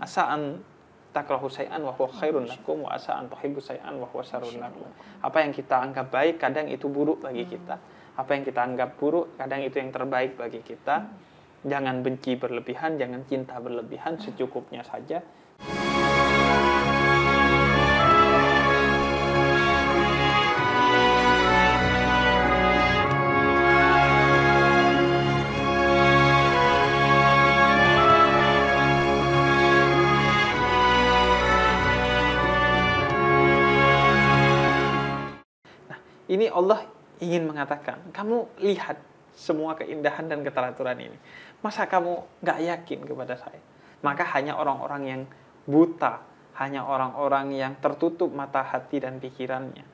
Asa an takrahu syai'an wa huwa khairun lakum wa asa an tuhibbu syai'an wa huwa syarrun lakum. Apa yang kita anggap baik kadang itu buruk bagi kita. Apa yang kita anggap buruk kadang itu yang terbaik bagi kita. Jangan benci berlebihan, jangan cinta berlebihan, secukupnya saja. Ini Allah ingin mengatakan, kamu lihat semua keindahan dan keteraturan ini. Masa kamu gak yakin kepada saya? Maka hanya orang-orang yang buta, hanya orang-orang yang tertutup mata hati dan pikirannya.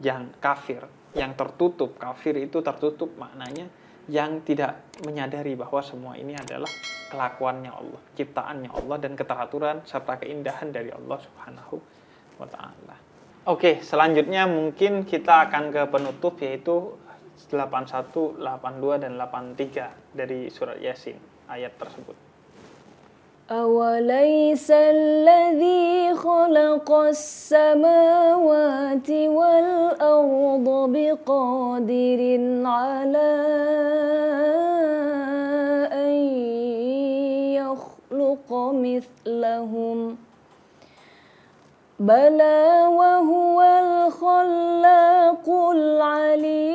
Yang kafir, yang tertutup. Kafir itu tertutup maknanya yang tidak menyadari bahwa semua ini adalah kelakuannya Allah, ciptaannya Allah, dan keteraturan serta keindahan dari Allah Subhanahu wa Ta'ala. Oke, selanjutnya mungkin kita akan ke penutup, yaitu 81, 82, dan 83 dari surat Yasin, ayat tersebut. Awalaysa alladhi khalaqas samawati wal arda biqadirin ala an yakhluqa mithlahum Bala wa huwal khallaqul alim.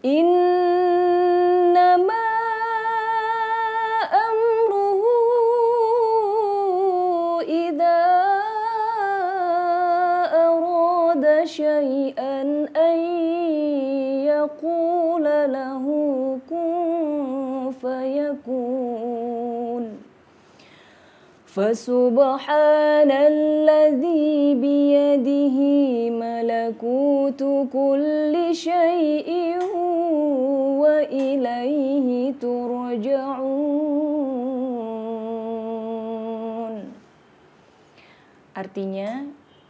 Innama amruhu idza arada syai'an an yaqula lahu kun fayakun. Fasubhanalladzi biyadihi malakutu kulli syai'in wa ilaihi turja'un. Artinya,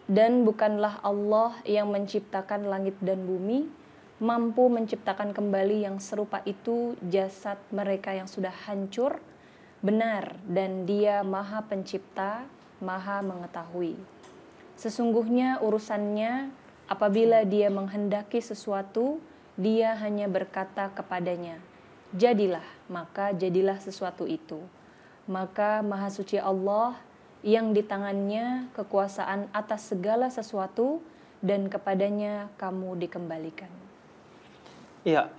dan bukanlah Allah yang menciptakan langit dan bumi, mampu menciptakan kembali yang serupa itu jasad mereka yang sudah hancur. Benar, dan Dia Maha Pencipta, Maha Mengetahui. Sesungguhnya urusannya, apabila Dia menghendaki sesuatu, Dia hanya berkata kepadanya, jadilah, maka jadilah sesuatu itu. Maka Maha Suci Allah yang di tangannya kekuasaan atas segala sesuatu, dan kepadanya kamu dikembalikan. Ya,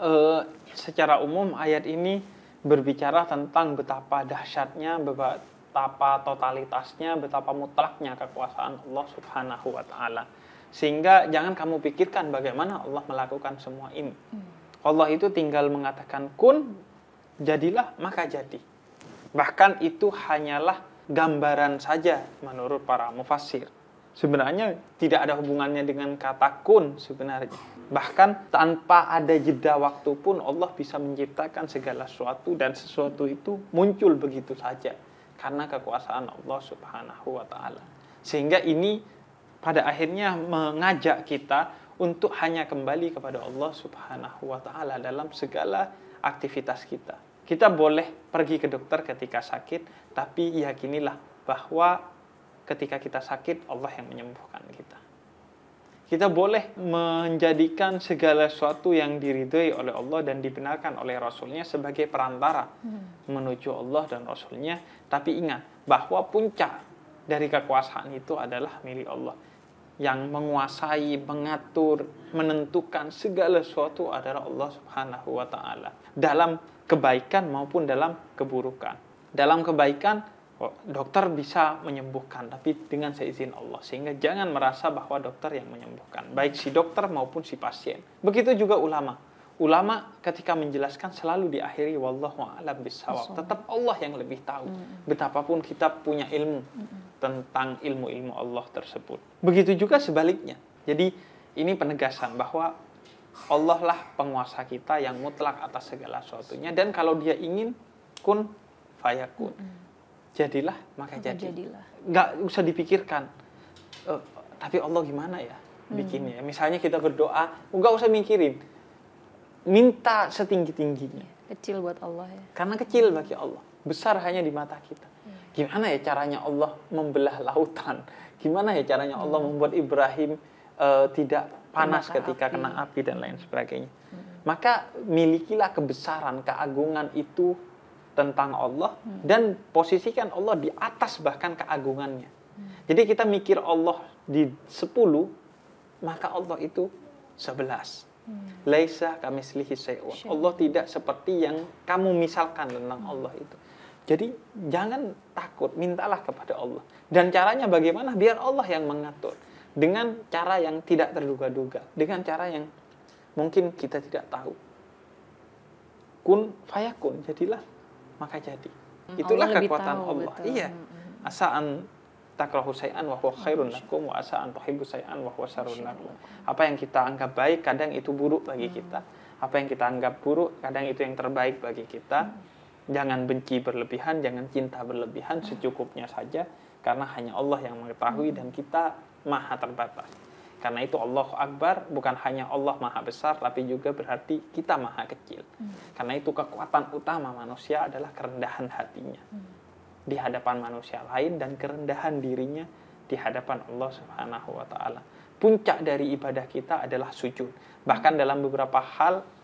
secara umum ayat ini berbicara tentang betapa dahsyatnya, betapa totalitasnya, betapa mutlaknya kekuasaan Allah Subhanahu wa Ta'ala. Sehingga jangan kamu pikirkan bagaimana Allah melakukan semua ini. Allah itu tinggal mengatakan kun, jadilah, maka jadi. Bahkan itu hanyalah gambaran saja menurut para mufassir. Sebenarnya tidak ada hubungannya dengan kata kun sebenarnya. Bahkan tanpa ada jeda waktu pun Allah bisa menciptakan segala sesuatu, dan sesuatu itu muncul begitu saja karena kekuasaan Allah Subhanahu wa Ta'ala. Sehingga ini pada akhirnya mengajak kita untuk hanya kembali kepada Allah Subhanahu wa Ta'ala dalam segala aktivitas kita. Kita boleh pergi ke dokter ketika sakit, tapi yakinilah bahwa ketika kita sakit, Allah yang menyembuhkan kita. Kita boleh menjadikan segala sesuatu yang diridhoi oleh Allah dan dibenarkan oleh Rasulnya sebagai perantara menuju Allah dan Rasulnya. Tapi ingat bahwa puncak dari kekuasaan itu adalah milik Allah. Yang menguasai, mengatur, menentukan segala sesuatu adalah Allah Subhanahu wa Ta'ala. Dalam kebaikan maupun dalam keburukan. Dalam kebaikan, dokter bisa menyembuhkan, tapi dengan seizin Allah. Sehingga jangan merasa bahwa dokter yang menyembuhkan, baik si dokter maupun si pasien. Begitu juga ulama. Ulama ketika menjelaskan selalu diakhiri wallahu a'lam bishawab. Tetap Allah yang lebih tahu. Betapapun kita punya ilmu tentang ilmu-ilmu Allah tersebut. Begitu juga sebaliknya. Jadi ini penegasan bahwa Allah lah penguasa kita yang mutlak atas segala sesuatunya. Dan kalau Dia ingin kun fayakun. Jadilah, maka jadi. Nggak usah dipikirkan, tapi Allah gimana ya bikinnya. Misalnya kita berdoa, nggak usah mikirin. Minta setinggi-tingginya. Kecil buat Allah ya. Karena kecil bagi Allah, besar hanya di mata kita. Gimana ya caranya Allah membelah lautan? Gimana ya caranya Allah membuat Ibrahim tidak panas ketika kena api dan lain sebagainya? Maka milikilah kebesaran, keagungan itu tentang Allah dan posisikan Allah di atas bahkan keagungannya. Jadi kita mikir Allah di 10, maka Allah itu 11. Laisa kamitslihi syai'un. Allah tidak seperti yang kamu misalkan tentang Allah itu. Jadi jangan takut, mintalah kepada Allah. Dan caranya bagaimana? Biar Allah yang mengatur. Dengan cara yang tidak terduga-duga. Dengan cara yang mungkin kita tidak tahu. Kun fayakun, jadilah maka jadi. Itulah kekuatan Allah. Betul. Iya. Asa'an takrahu syai'an wa huwa khairun lakum wa asa'an tuhibbu syai'an wa huwa syarrun lakum. Apa yang kita anggap baik kadang itu buruk bagi kita. Apa yang kita anggap buruk kadang itu yang terbaik bagi kita. Jangan benci berlebihan, jangan cinta berlebihan, secukupnya saja karena hanya Allah yang mengetahui dan kita maha terbatas. Karena itu Allahu Akbar bukan hanya Allah maha besar tapi juga berarti kita maha kecil. Karena itu kekuatan utama manusia adalah kerendahan hatinya di hadapan manusia lain dan kerendahan dirinya di hadapan Allah Subhanahu wa taala. Puncak dari ibadah kita adalah sujud. Bahkan dalam beberapa hal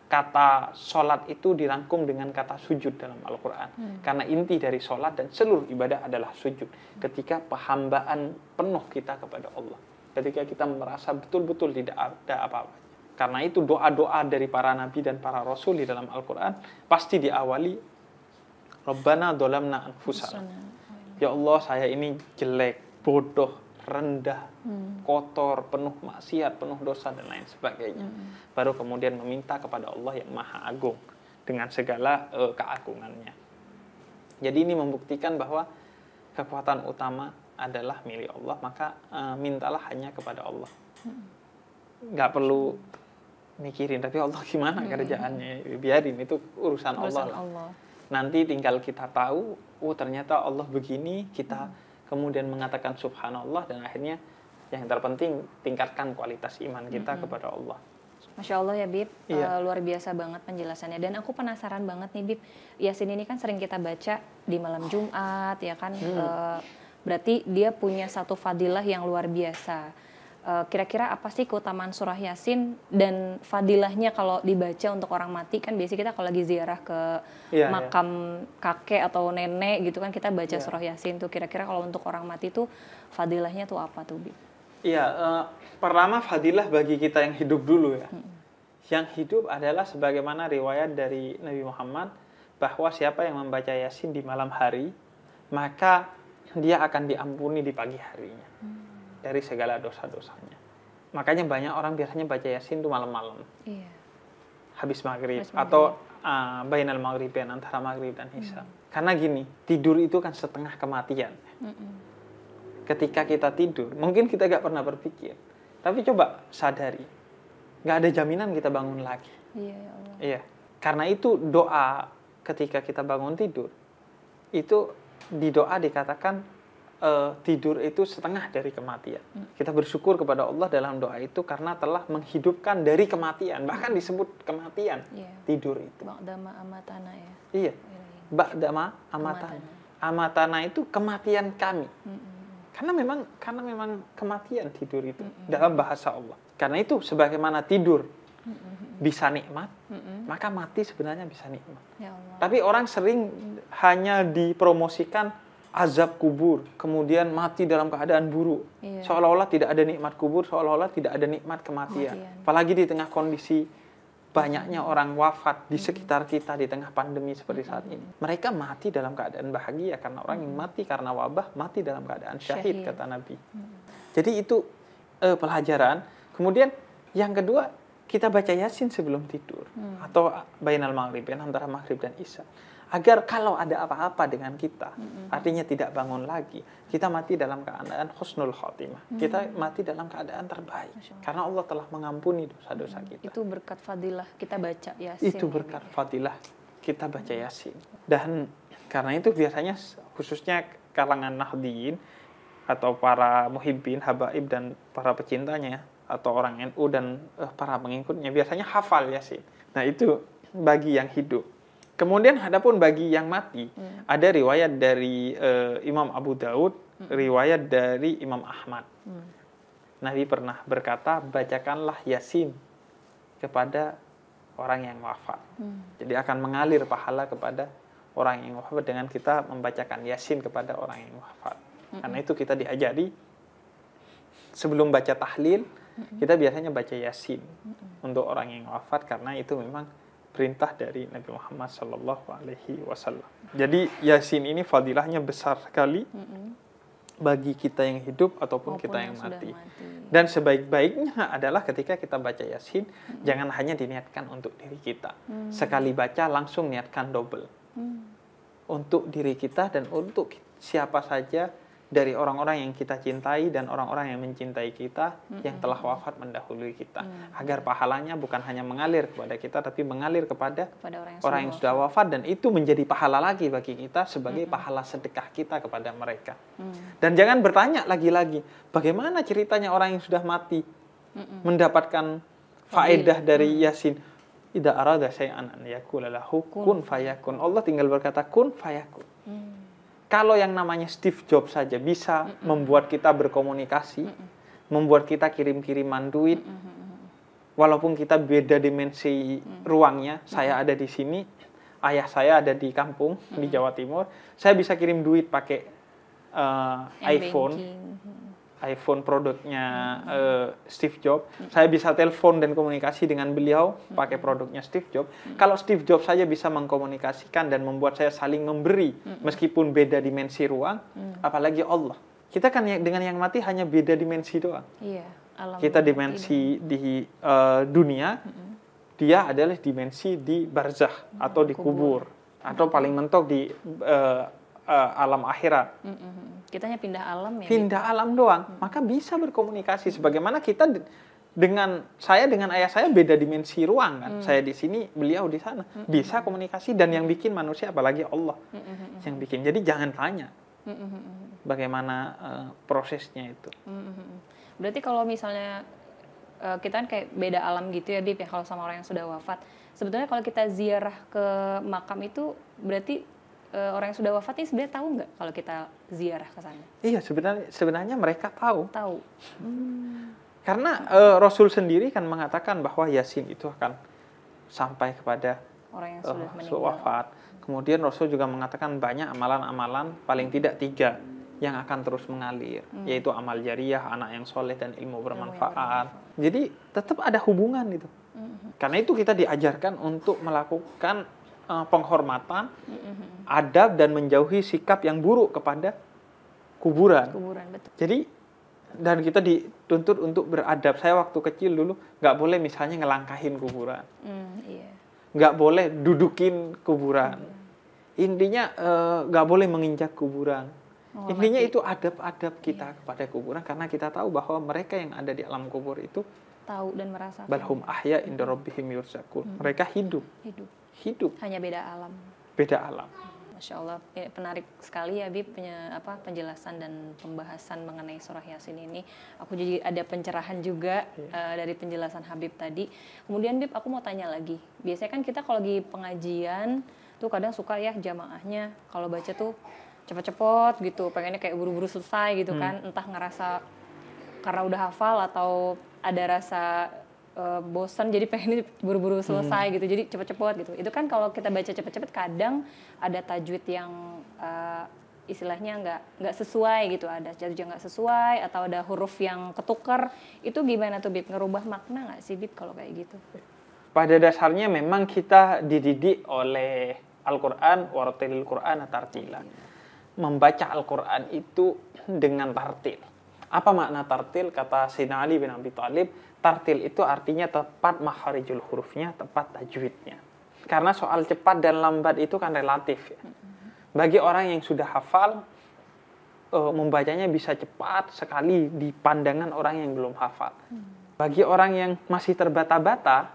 kata sholat itu dirangkum dengan kata sujud dalam Al-Quran. Karena inti dari sholat dan seluruh ibadah adalah sujud. Ketika penghambaan penuh kita kepada Allah. Ketika kita merasa betul-betul tidak ada apa-apa. Karena itu doa-doa dari para nabi dan para rasul di dalam Al-Quran pasti diawali Rabbana dolamna anfusana. Ya Allah, saya ini jelek, bodoh, rendah, kotor, penuh maksiat, penuh dosa dan lain sebagainya. Baru kemudian meminta kepada Allah yang Maha Agung dengan segala keagungannya. Jadi ini membuktikan bahwa kekuatan utama adalah milik Allah, maka mintalah hanya kepada Allah. Nggak perlu mikirin, tapi Allah gimana kerjaannya? Biarin, itu urusan Allah lah. Nanti tinggal kita tahu, oh ternyata Allah begini, kita kemudian mengatakan subhanallah, dan akhirnya yang terpenting tingkatkan kualitas iman kita kepada Allah. Masya Allah ya Bib, luar biasa banget penjelasannya. Dan aku penasaran banget nih Bib, Yasin ini kan sering kita baca di malam Jumat ya kan, berarti dia punya satu fadilah yang luar biasa. Kira-kira apa sih keutamaan surah Yasin dan fadilahnya kalau dibaca untuk orang mati? Kan biasanya kita kalau lagi ziarah ke makam kakek atau nenek gitu kan kita baca surah Yasin tuh. Kira-kira kalau untuk orang mati tuh fadilahnya tuh apa tuh Bib? Iya, pertama fadilah bagi kita yang hidup dulu ya. Yang hidup adalah sebagaimana riwayat dari Nabi Muhammad bahwa siapa yang membaca Yasin di malam hari maka dia akan diampuni di pagi harinya dari segala dosa-dosanya. Makanya banyak orang biasanya baca Yasin itu malam-malam. Iya. Habis maghrib atau bainal maghribain, antara maghrib dan isya. Karena gini, tidur itu kan setengah kematian. Ketika kita tidur, mungkin kita gak pernah berpikir. Tapi coba sadari, gak ada jaminan kita bangun lagi. Iya, ya Allah. Iya. Karena itu doa ketika kita bangun tidur, itu di doa dikatakan tidur itu setengah dari kematian. Kita bersyukur kepada Allah dalam doa itu karena telah menghidupkan dari kematian. Bahkan disebut kematian, tidur itu. Ba'dama amatana ya. Iya. Ba'dama amatana. Amatana itu kematian kami. Karena memang kematian tidur itu dalam bahasa Allah. Karena itu sebagaimana tidur bisa nikmat, maka mati sebenarnya bisa nikmat. Ya Allah. Tapi orang sering hanya dipromosikan azab kubur, kemudian mati dalam keadaan buruk. Iya. Seolah-olah tidak ada nikmat kubur, seolah-olah tidak ada nikmat kematian. Apalagi di tengah kondisi banyaknya orang wafat di sekitar kita di tengah pandemi seperti saat ini. Mereka mati dalam keadaan bahagia karena orang yang mati karena wabah mati dalam keadaan syahid. Kata Nabi. Jadi itu pelajaran. Kemudian yang kedua, kita baca Yasin sebelum tidur atau bainal maghribain, antara maghrib dan isya. Agar kalau ada apa-apa dengan kita, artinya tidak bangun lagi, kita mati dalam keadaan husnul khotimah. Kita mati dalam keadaan terbaik. Karena Allah telah mengampuni dosa-dosa kita. Itu berkat fadilah kita baca Yasin. Itu berkat fadilah kita baca Yasin. Dan karena itu biasanya khususnya kalangan Nahdliyin atau para muhibbin, habaib dan para pecintanya atau orang NU dan para pengikutnya biasanya hafal Yasin. Nah itu bagi yang hidup. Kemudian adapun bagi yang mati, ada riwayat dari Imam Abu Daud, riwayat dari Imam Ahmad. Nabi pernah berkata, bacakanlah Yasin kepada orang yang wafat. Jadi akan mengalir pahala kepada orang yang wafat dengan kita membacakan Yasin kepada orang yang wafat. Karena itu kita diajari sebelum baca tahlil, kita biasanya baca Yasin untuk orang yang wafat, karena itu memang perintah dari Nabi Muhammad SAW. Jadi Yasin ini fadilahnya besar sekali bagi kita yang hidup ataupun kita yang mati. Dan sebaik-baiknya adalah ketika kita baca Yasin, jangan hanya diniatkan untuk diri kita. Sekali baca langsung niatkan double. Untuk diri kita dan untuk siapa saja dari orang-orang yang kita cintai dan orang-orang yang mencintai kita yang telah wafat mendahului kita, agar pahalanya bukan hanya mengalir kepada kita tapi mengalir kepada orang yang sudah wafat, dan itu menjadi pahala lagi bagi kita sebagai pahala sedekah kita kepada mereka. Dan jangan bertanya lagi-lagi bagaimana ceritanya orang yang sudah mati mendapatkan faedah dari Yasin. Idza arada syai'an an yaqula lahu kun fayakun. Allah tinggal berkata kun fayakun. Kalau yang namanya Steve Jobs saja bisa membuat kita berkomunikasi, membuat kita kirim-kiriman duit, walaupun kita beda dimensi ruangnya, saya ada di sini, ayah saya ada di kampung, di Jawa Timur, saya bisa kirim duit pakai iPhone produknya Steve Jobs, saya bisa telepon dan komunikasi dengan beliau pakai produknya Steve Jobs. Kalau Steve Jobs saja bisa mengkomunikasikan dan membuat saya saling memberi meskipun beda dimensi ruang, apalagi Allah. Kita kan dengan yang mati hanya beda dimensi doang. Iya, kita dimensi di dunia, dia adalah dimensi di barzakh atau di kubur, atau paling mentok di alam akhirat. Kita hanya pindah alam ya. Pindah alam doang, maka bisa berkomunikasi. Sebagaimana kita dengan ayah saya beda dimensi ruang kan. Saya di sini, beliau di sana. Bisa komunikasi, dan yang bikin manusia apalagi Allah yang bikin. Jadi jangan tanya bagaimana prosesnya itu. Berarti kalau misalnya kita kan kayak beda alam gitu ya, Dip, ya, kalau sama orang yang sudah wafat. Sebetulnya kalau kita ziarah ke makam itu berarti orang yang sudah wafat ini sebenarnya tahu nggak kalau kita ziarah ke sana? Iya, sebenarnya mereka tahu. Karena Rasul sendiri kan mengatakan bahwa Yasin itu akan sampai kepada orang yang sudah meninggal, wafat. Kemudian Rasul juga mengatakan banyak amalan-amalan, paling tidak 3 yang akan terus mengalir, yaitu amal jariyah, anak yang soleh, dan ilmu bermanfaat. Jadi tetap ada hubungan itu. Karena itu kita diajarkan untuk melakukan penghormatan, adab, dan menjauhi sikap yang buruk kepada kuburan. Betul. Jadi, dan kita dituntut untuk beradab. Saya waktu kecil dulu nggak boleh misalnya ngelangkahin kuburan, nggak boleh dudukin kuburan. Intinya nggak boleh menginjak kuburan. Intinya itu adab-adab kita kepada kuburan, karena kita tahu bahwa mereka yang ada di alam kubur itu tahu dan merasakan. Balhum ahya inda rabbihim yurzaqun. Mereka hidup. Hanya beda alam. Masya Allah, menarik sekali ya, Bib, penjelasan dan pembahasan mengenai surah Yasin ini. Aku jadi ada pencerahan juga dari penjelasan Habib tadi. Kemudian, Bib, aku mau tanya lagi. Biasanya kan kita kalau lagi pengajian tuh kadang suka ya jamaahnya kalau baca tuh cepet-cepet gitu, pengennya kayak buru-buru selesai gitu kan. Entah ngerasa karena udah hafal atau ada rasa bosan jadi pengen buru-buru selesai gitu, jadi cepet-cepet gitu. Itu kan kalau kita baca cepet-cepet kadang ada tajwid yang istilahnya nggak sesuai gitu, ada tajwid yang nggak sesuai atau ada huruf yang ketukar. Itu gimana tuh, Bib? Ngerubah makna nggak sih, Bib, kalau kayak gitu? Pada dasarnya memang kita dididik oleh Al-Quran, warattilil Qur'ana tartila. Membaca Al-Quran itu dengan tartil. Apa makna tartil? Kata Sayyidina Ali bin Abi Thalib, tartil itu artinya tepat makharijul hurufnya, tepat tajwidnya. Karena soal cepat dan lambat itu kan relatif ya. Bagi orang yang sudah hafal, membacanya bisa cepat sekali di pandangan orang yang belum hafal. Bagi orang yang masih terbata-bata,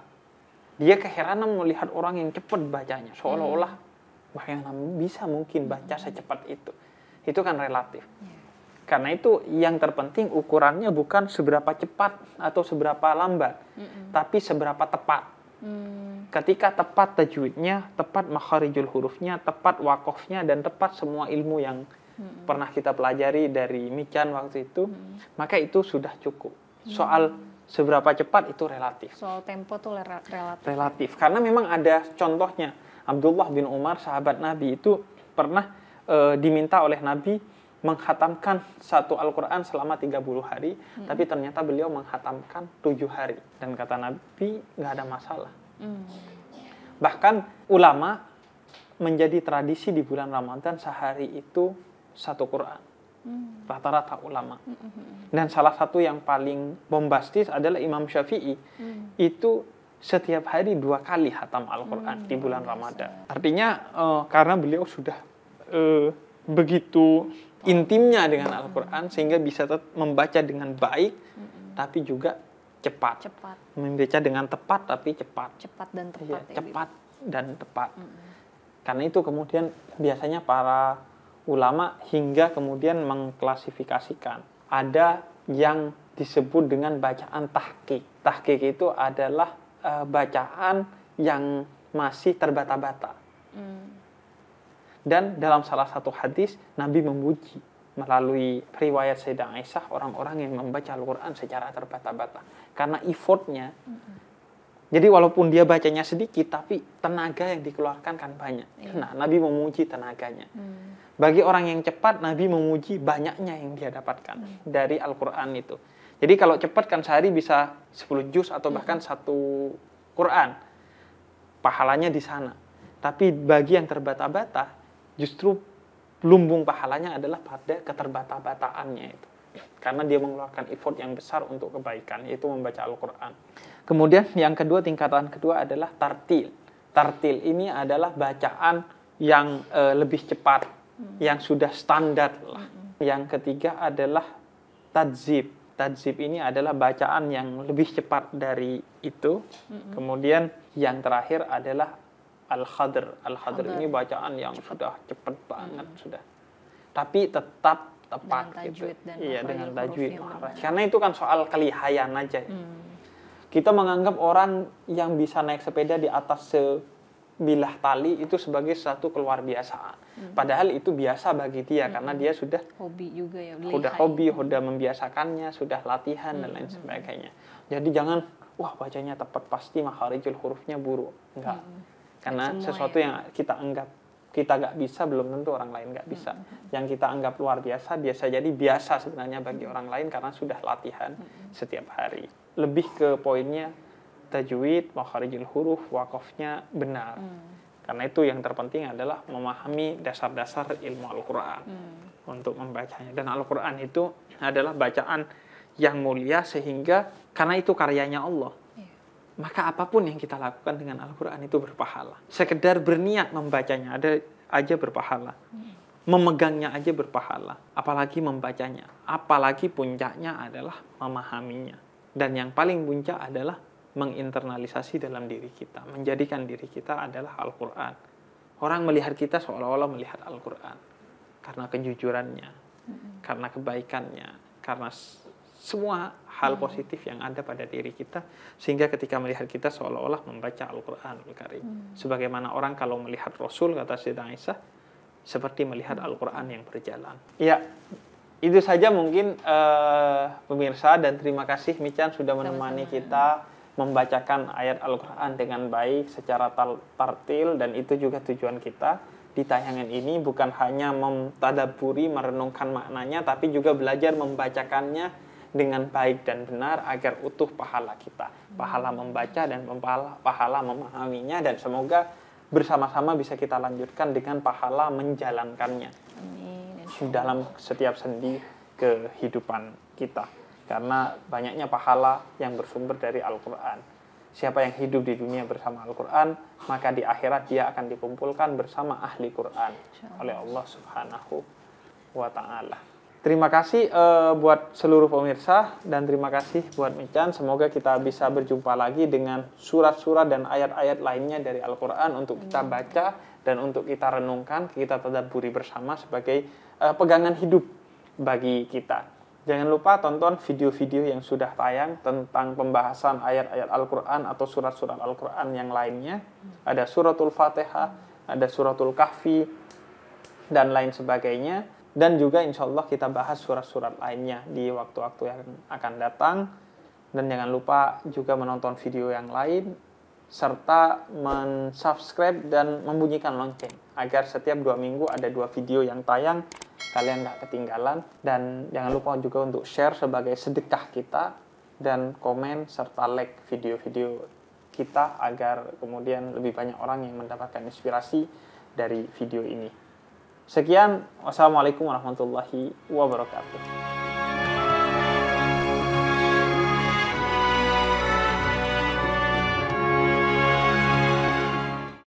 dia keheranan melihat orang yang cepat bacanya, seolah-olah bagaimana bisa mungkin baca secepat itu. Itu kan relatif. Karena itu yang terpenting ukurannya bukan seberapa cepat atau seberapa lambat, tapi seberapa tepat. Ketika tepat tajwidnya, tepat makharijul hurufnya, tepat wakofnya, dan tepat semua ilmu yang pernah kita pelajari dari Mican waktu itu, maka itu sudah cukup. Soal seberapa cepat itu relatif. Soal tempo tuh relatif. Relatif. Karena memang ada contohnya. Abdullah bin Umar, sahabat Nabi itu pernah diminta oleh Nabi menghatamkan satu Al-Quran selama 30 hari, tapi ternyata beliau menghatamkan 7 hari. Dan kata Nabi, nggak ada masalah. Bahkan ulama menjadi tradisi di bulan Ramadan sehari itu satu Quran. Rata-rata ulama. Dan salah satu yang paling bombastis adalah Imam Syafi'i. Itu setiap hari 2 kali hatam Al-Quran di bulan Ramadan. Artinya karena beliau sudah begitu intimnya dengan Al-Quran sehingga bisa membaca dengan baik, tapi juga cepat. Membaca dengan tepat tapi cepat. Cepat dan tepat. Ya, cepat dan tepat. Karena itu kemudian biasanya para ulama hingga kemudian mengklasifikasikan. Ada yang disebut dengan bacaan tahqiq. Tahqiq itu adalah bacaan yang masih terbata-bata. Dan dalam salah satu hadis, Nabi memuji melalui riwayat Sayyidah Aisyah orang-orang yang membaca Al-Quran secara terbata-bata. Karena effortnya, jadi walaupun dia bacanya sedikit, tapi tenaga yang dikeluarkan kan banyak. Nah, Nabi memuji tenaganya. Bagi orang yang cepat, Nabi memuji banyaknya yang dia dapatkan dari Al-Quran itu. Jadi kalau cepat kan sehari bisa 10 juz atau bahkan 1 Quran. Pahalanya di sana. Tapi bagi yang terbata-bata, justru lumbung pahalanya adalah pada keterbata-bataannya itu. Karena dia mengeluarkan effort yang besar untuk kebaikan, yaitu membaca Al-Quran. Kemudian yang kedua, tingkatan kedua adalah tartil. Tartil ini adalah bacaan yang lebih cepat, yang sudah standar lah. Yang ketiga adalah tadzib. Tadzib ini adalah bacaan yang lebih cepat dari itu. Kemudian yang terakhir adalah Al-Khadr. Al-Khadr ini bacaan yang sudah cepat banget sudah. Tapi tetap tepat gitu. Iya, dengan tajwid. Karena itu kan soal kelihayan aja. Kita menganggap orang yang bisa naik sepeda di atas sebilah tali itu sebagai satu keluar biasaan. Padahal itu biasa bagi dia karena dia sudah hobi juga ya. Sudah hobi, sudah membiasakannya, sudah latihan dan lain sebagainya. Jadi jangan wah bacanya tepat pasti makharijul hurufnya buruk. Enggak. Karena sesuatu yang kita anggap kita nggak bisa, belum tentu orang lain nggak bisa. Yang kita anggap luar biasa, biasa jadi biasa sebenarnya bagi orang lain karena sudah latihan setiap hari. Lebih ke poinnya tajwid, makharijul huruf, wakofnya benar. Karena itu yang terpenting adalah memahami dasar-dasar ilmu Al-Quran untuk membacanya. Dan Al-Quran itu adalah bacaan yang mulia sehingga karena itu karyanya Allah. Maka apapun yang kita lakukan dengan Al-Quran itu berpahala. Sekedar berniat membacanya aja berpahala. Memegangnya aja berpahala. Apalagi membacanya. Apalagi puncaknya adalah memahaminya. Dan yang paling puncak adalah menginternalisasi dalam diri kita. Menjadikan diri kita adalah Al-Quran. Orang melihat kita seolah-olah melihat Al-Quran. Karena kejujurannya. Karena kebaikannya. Karena semua hal positif yang ada pada diri kita, sehingga ketika melihat kita seolah-olah membaca Al-Quranul Karim. Sebagaimana orang kalau melihat Rasul, kata Sayyidah Aisyah, seperti melihat Al-Quran yang berjalan. Ya, itu saja mungkin pemirsa, dan terima kasih Mican sudah menemani kita membacakan ayat Al-Quran dengan baik secara tartil, dan itu juga tujuan kita di tayangan ini, bukan hanya mentadabburi, merenungkan maknanya, tapi juga belajar membacakannya dengan baik dan benar agar utuh pahala kita, pahala membaca dan pahala memahaminya, dan semoga bersama-sama bisa kita lanjutkan dengan pahala menjalankannya. Amin. Dalam setiap sendi kehidupan kita, karena banyaknya pahala yang bersumber dari Al-Quran. Siapa yang hidup di dunia bersama Al-Quran, maka di akhirat dia akan dikumpulkan bersama ahli Quran oleh Allah Subhanahu wa Ta'ala. Terima kasih buat seluruh pemirsa, dan terima kasih buat Mican. Semoga kita bisa berjumpa lagi dengan surat-surat dan ayat-ayat lainnya dari Al-Quran untuk kita baca dan untuk kita renungkan, kita tadabburi bersama sebagai pegangan hidup bagi kita. Jangan lupa tonton video-video yang sudah tayang tentang pembahasan ayat-ayat Al-Quran atau surat-surat Al-Quran yang lainnya. Ada suratul Fatihah, ada suratul Kahfi, dan lain sebagainya. Dan juga insya Allah kita bahas surat-surat lainnya di waktu-waktu yang akan datang. Dan jangan lupa juga menonton video yang lain, serta mensubscribe dan membunyikan lonceng, agar setiap 2 minggu ada 2 video yang tayang, kalian nggak ketinggalan. Dan jangan lupa juga untuk share sebagai sedekah kita, dan komen serta like video-video kita agar kemudian lebih banyak orang yang mendapatkan inspirasi dari video ini. Sekian, wassalamualaikum warahmatullahi wabarakatuh.